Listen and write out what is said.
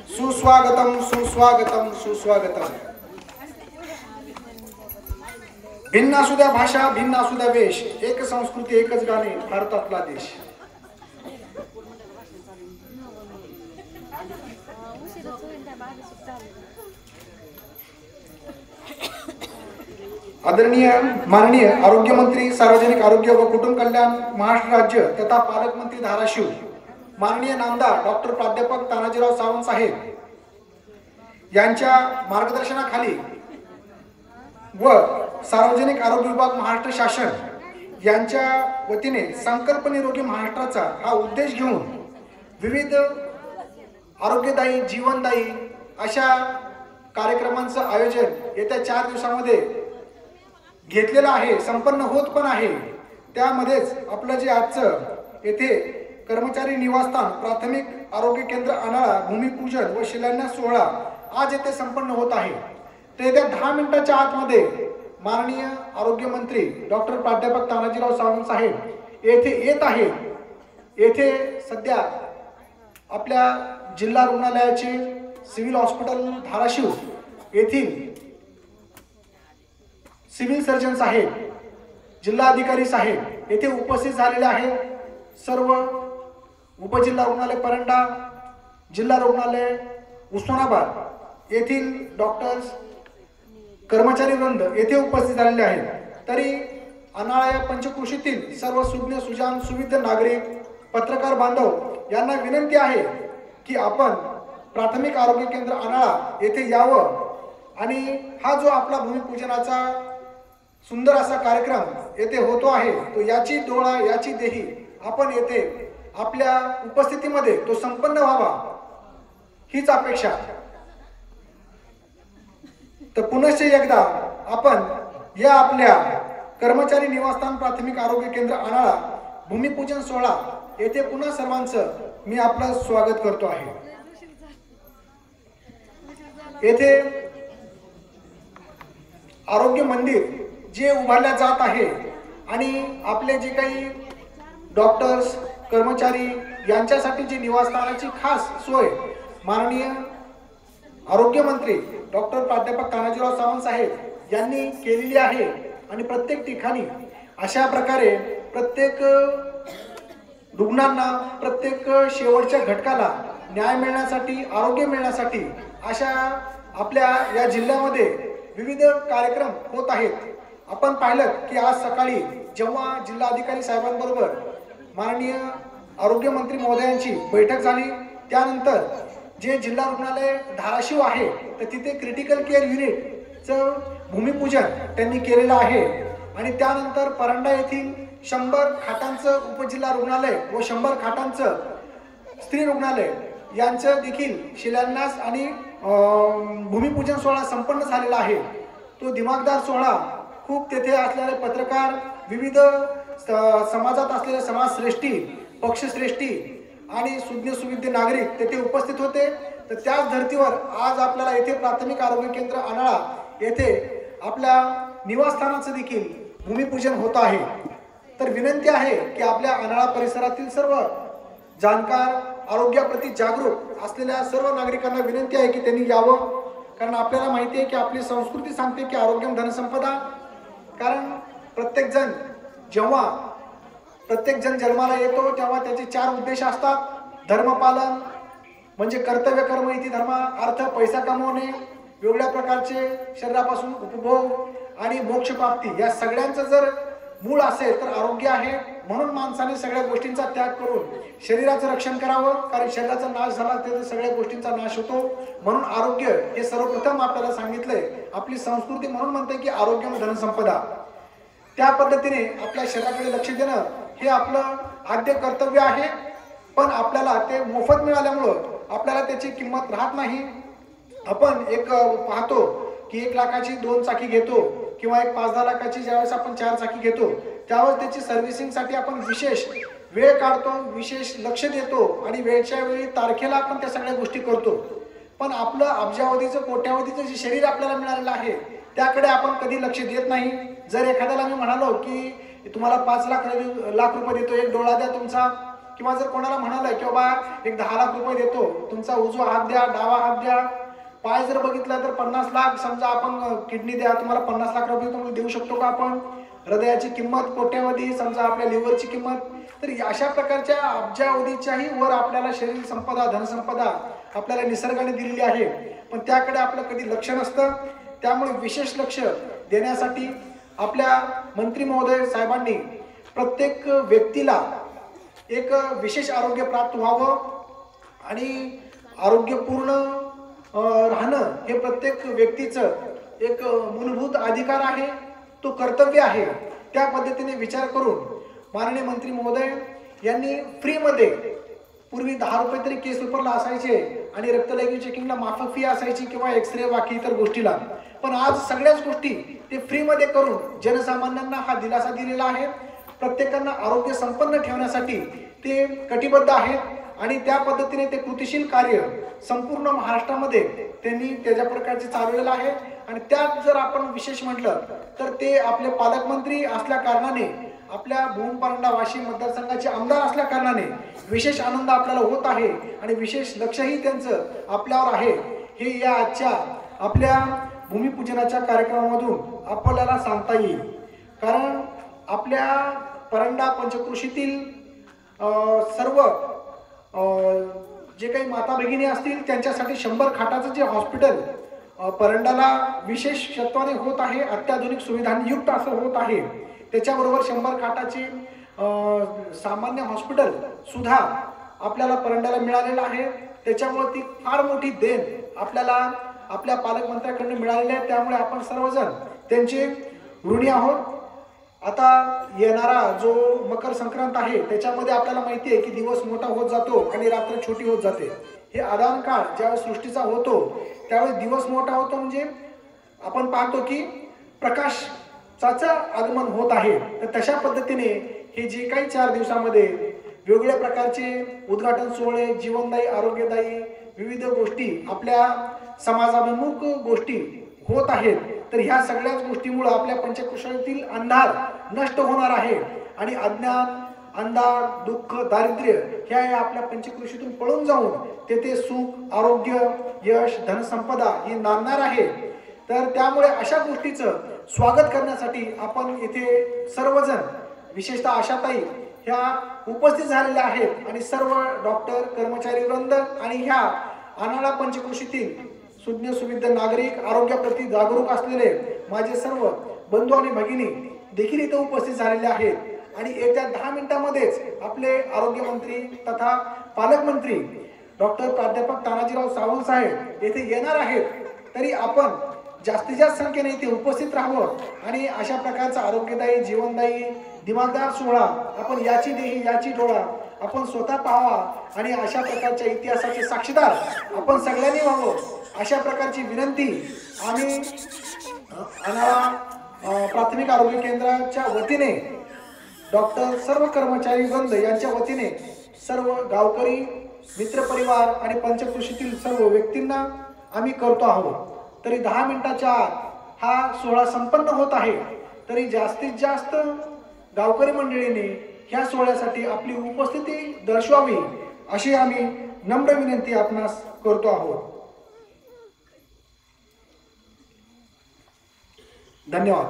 सुस्वागतम सुस्वागतम सुस्वागतम। भिन्न असू द्या भाषा, भिन्न असू द्या वेश, एक संस्कृती एकच गाणे, भारतातला देश। आदरणीय माननीय आरोग्य मंत्री, सार्वजनिक आरोग्य व कुटुंब कल्याण महाराष्ट्र राज्य तथा पालकमंत्री धाराशिव माननीय नामदार डॉक्टर प्राध्यापक तानाजीराव सावंत साहेब यांच्या मार्गदर्शनाखाली व सार्वजनिक आरोग्य विभाग महाराष्ट्र शासन यांच्या वतीने संकल्प निरोगी महाराष्ट्राचा हा उद्देश घेऊन विविध आरोग्यदायी जीवनदायी अशा कार्यक्रमांचं आयोजन येत्या 4 दिवसांमध्ये घेतलेलं आहे, संपन्न होत पण आहे। त्यामध्येच आपलं जे आजचं येथे कर्मचारी निवासस्थान प्राथमिक आरोग्य केंद्र अनाळा भूमिपूजन व शिलान्यास सोहळा आज येथे संपन्न होत आहे। तर येत्या 10 मिनिटांच्या आतमध्ये माननीय आरोग्य मंत्री डॉक्टर प्राध्यापक तानाजीराव सावंत साहेब येथे येत आहे। येथे सध्या आपल्या जिल्हा रुग्णालयाचे सिव्हिल हॉस्पिटल धाराशिव येथील सिव्हिल सर्जन साहेब, जिल्हा अधिकारी साहेब येथे उपस्थित झालेले आहेत। सर्व उपजिल्हा रुग्णालय परंडा, जिल्हा रुग्णालय उस्मानाबाद येथील डॉक्टर्स, कर्मचारी वृंद येथे उपस्थित झालेले आहेत। तरी अनाळा या पंचक्रोशीतील सर्व सुज्ञ सुजान सुविध नागरिक, पत्रकार बांधव यांना विनंती आहे की आपण प्राथमिक आरोग्य केंद्र अनाळा येथे यावं आणि हा जो आपला भूमिपूजनाचा सुंदर असा कार्यक्रम येथे होतो आहे तो याची डोळा याची देही आपण येथे आपल्या उपस्थितीमध्ये तो संपन्न व्हावा हीच अपेक्षा। तर पुनश्च एकदा आपण या आपल्या कर्मचारी निवासस्थान प्राथमिक आरोग्य केंद्र अनाळा भूमिपूजन सोहळा येथे पुन्हा सर्वांचं मी आपलं स्वागत करतो आहे। येथे आरोग्य मंदिर जे उभारल्या जात आहे आणि आपले जे काही डॉक्टर्स कर्मचारी यांच्यासाठी जी निवासस्थानाची खास सोय माननीय आरोग्य मंत्री डॉक्टर प्राध्यापक तानाजीराव सावंत साहेब यांनी केलेली आहे आणि प्रत्येक ठिकाणी अशा प्रकारे प्रत्येक रुग्णांना प्रत्येक शेवटच्या घटकाला न्याय मिळण्यासाठी आरोग्य मिळण्यासाठी अशा आपल्या या जिल्ह्यामध्ये विविध कार्यक्रम होत आहेत। आपण पाहिलं की आज सकाळी जेव्हा जिल्हाधिकारी साहेबांबरोबर माननीय आरोग्य मंत्री महोदयांची बैठक झाली त्यानंतर जे जिल्हा रुग्णालय धाराशिव आहे तर तिथे क्रिटिकल केअर युनिटचं भूमिपूजन त्यांनी केलेलं आहे आणि त्यानंतर परंडा येथील 100 खाटांचं उपजिल्हा रुग्णालय व 100 खाटांचं स्त्री रुग्णालय यांचं देखील शिलान्यास आणि भूमिपूजन सोहळा संपन्न झालेला आहे। तो दिमागदार सोहळा खूप तेथे असलेले पत्रकार, विविध समाजात असलेले समाजश्रेष्ठी, पक्षश्रेष्ठी आणि सुज्ञ सुविद्य नागरिक तेथे उपस्थित होते। तर त्याच धर्तीवर आज आपल्याला येथे प्राथमिक आरोग्य केंद्र अनाळा येथे आपल्या निवासस्थानाचं देखील भूमिपूजन होत आहे। तर विनंती आहे की आपल्या अनाळा परिसरातील सर्व जाणकार आरोग्याप्रती जागरूक असलेल्या सर्व नागरिकांना विनंती आहे की त्यांनी यावं, कारण आपल्याला माहिती आहे की आपली संस्कृती सांगते की आरोग्यम धनसंपदा। कारण प्रत्येक जण जन्माला येतो तेव्हा त्याचे 4 उद्देश असतात। धर्मपालन म्हणजे कर्तव्य कर्म इति धर्म, अर्थ पैसा कमवणे, वेगळ्या प्रकारचे शरीरापासून उपभोग आणि मोक्ष प्राप्ती या सगळ्यांचं जर मूळ असेल तर आरोग्य आहे। म्हणून माणसाने सगळ्या गोष्टींचा त्याग करून शरीराचं रक्षण करावं, कारण शरीराचा नाश झाला तर सगळ्या गोष्टींचा नाश होतो। म्हणून आरोग्य हे सर्वप्रथम आपल्याला सांगितलंय। आपली संस्कृती म्हणून म्हणते की आरोग्यम धनसंपदा। त्या पद्धतीने आपल्या शरीराकडे लक्ष देणं हे आपलं आद्य कर्तव्य आहे, पण आपल्याला ते मोफत मिळाल्यामुळं आपल्याला त्याची किंमत राहत नाही। आपण एक पाहतो की 1 लाखाची 2 चाकी घेतो किंवा एक 5-10 लाखाची ज्यावेळेस आपण 4 चाकी घेतो त्यावेळेस त्याची सर्व्हिसिंगसाठी आपण विशेष वेळ काढतो, विशेष लक्ष देतो आणि वेळच्या वेळी तारखेला आपण त्या सगळ्या गोष्टी करतो। पण आपलं अब्जावधीचं कोट्यावधीचं जे शरीर आपल्याला मिळालेलं आहे त्याकडे आपण कधी लक्ष देत नाही। जर एखाद्याला मी म्हणालो की तुम्हाला 5 लाख रुपये देतो, एक डोळा द्या तुमचा, किंवा जर कोणाला म्हणालं की बाबा एक 10 लाख रुपये देतो, तुमचा उजवा हात द्या, डावा हात द्या, पाय जर बघितला तर 50 लाख, समजा आपण किडनी द्या, तुम्हाला 50 लाख रुपये तुम्हाला देऊ शकतो का आपण? हृदयाची किंमत कोट्यावधी, समजा आपल्या लिव्हरची किंमत, तर अशा प्रकारच्या अब्जावधीच्याही वर आपल्याला शरीर संपदा, धनसंपदा आपल्याला निसर्गाने दिलेली आहे, पण त्याकडे आपलं कधी लक्ष नसतं. त्यामुळे विशेष लक्ष देण्यासाठी आपल्या मंत्री महोदय साहेबांनी प्रत्येक व्यक्तीला एक विशेष आरोग्य प्राप्त व्हावं आणि आरोग्यपूर्ण राहणं हे प्रत्येक व्यक्तीचं एक मूलभूत अधिकार आहे, तो कर्तव्य आहे. त्या पद्धतीने विचार करून माननीय मंत्री महोदय यांनी फ्रीमध्ये, पूर्वी 10 रुपये तरी केस पेपरला असायचे आणि रक्तलघवी चेकिंगला माफक फी असायची किंवा एक्सरे बाकी इतर गोष्टीला, पण आज सगळ्याच गोष्टी ते फ्रीमध्ये करून जनसामान्यांना हा दिलासा दिलेला आहे. प्रत्येकांना आरोग्य संपन्न ठेवण्यासाठी ते कटिबद्ध आहेत आणि त्या पद्धतीने ते कृतिशील कार्य संपूर्ण महाराष्ट्रामध्ये त्यांनी त्याच्या प्रकारचे चालवलेलं आहे. आणि त्यात जर आपण विशेष म्हटलं तर ते आपले पालकमंत्री असल्या कारणाने, आपल्या भूम-परंडा वाशिम मतदारसंघाचे आमदार असल्या कारणाने विशेष आनंद आपल्याला होत आहे आणि विशेष लक्षही त्यांचं आपल्यावर आहे. हे या आजच्या आपल्या भूमिपूजनाच्या कार्यक्रमामधून आपल्याला सांगता येईल. कारण आपल्या परंडा पंचक्रोशीतील सर्व जे काही माता भगिनी असतील त्यांच्यासाठी 100 खाटाचं जे हॉस्पिटल परंडाला विशेषत्वाने होत आहे, अत्याधुनिक सुविधांयुक्त असं होत आहे. त्याच्याबरोबर 100 खाटाचे सामान्य हॉस्पिटल सुद्धा आपल्याला परंडाला मिळालेलं आहे. त्याच्यामुळे ती फार मोठी देण आपल्याला आपल्या पालकमंत्र्यांकडून मिळालेली आहे. त्यामुळे आपण सर्वजण त्यांचे ऋणी आहोत. आता येणारा जो मकर संक्रांत आहे त्याच्यामध्ये आपल्याला माहिती आहे की दिवस मोठा होत जातो आणि रात्र छोटी होत जाते. हे आदान काळ ज्यावेळेस सृष्टीचा होतो त्यावेळेस दिवस मोठा होतो, म्हणजे आपण पाहतो की प्रकाशाचं आगमन होत आहे. तर तशा पद्धतीने हे जे काही 4 दिवसामध्ये वेगवेगळ्या प्रकारचे उद्घाटन सोहळे, जीवनदायी, आरोग्यदायी विविध गोष्टी, आपल्या समाजाभिमुख गोष्टी होत आहेत. तर ह्या सगळ्याच गोष्टीमुळे आपल्या पंचक्रोशीतील अंधार नष्ट होणार आहे आणि अज्ञान, अंधार, दुःख, दारिद्र्य ह्या आपल्या पंचक्रोशीतून पळून जाऊन तेथे सुख, आरोग्य, यश, धनसंपदा ही नांदणार आहे. तर त्यामुळे अशा गोष्टीचं स्वागत करण्यासाठी आपण इथे सर्वजण, विशेषतः आशाताई ह्या उपस्थित झालेल्या आहेत आणि सर्व डॉक्टर, कर्मचारी वृंद आणि ह्या आनाळा पंचक्रोशीतील सुज्ञ सुविद्य नागरिक, आरोग्याप्रती जागरूक असलेले माझे सर्व बंधू आणि भगिनी देखील इथे उपस्थित झालेले आहेत. आणि येत्या 10 मिनिटांमध्येच आपले आरोग्यमंत्री तथा पालकमंत्री डॉक्टर प्राध्यापक तानाजीराव सावंत साहेब येथे येणार आहेत. तरी आपण जास्तीत जास्त संख्येने इथे उपस्थित राहावं आणि अशा प्रकारचा आरोग्यदायी, जीवनदायी, दिमागदार सोहळा आपण याची देही याची डोळा आपण स्वतः पाहावा आणि अशा प्रकारच्या इतिहासाचे साक्षीदार आपण सगळ्यांनी व्हावं, अशा प्रकारची विनंती आम्ही आनाळा प्राथमिक आरोग्य केंद्राच्या वतीने, डॉक्टर, सर्व कर्मचारी वृंद यांच्या वतीने सर्व गावकरी, मित्रपरिवार आणि पंचक्रोशीतील सर्व व्यक्तींना आम्ही करतो आहोत. तरी 10 मिनिटाच्या आत हा सोहळा संपन्न होत आहे. तरी जास्तीत जास्त गावकरी मंडळीने ह्या सोहळ्यासाठी आपली उपस्थिती दर्शवावी अशी आम्ही नम्र विनंती आपणास करतो आहोत. धन्यवाद.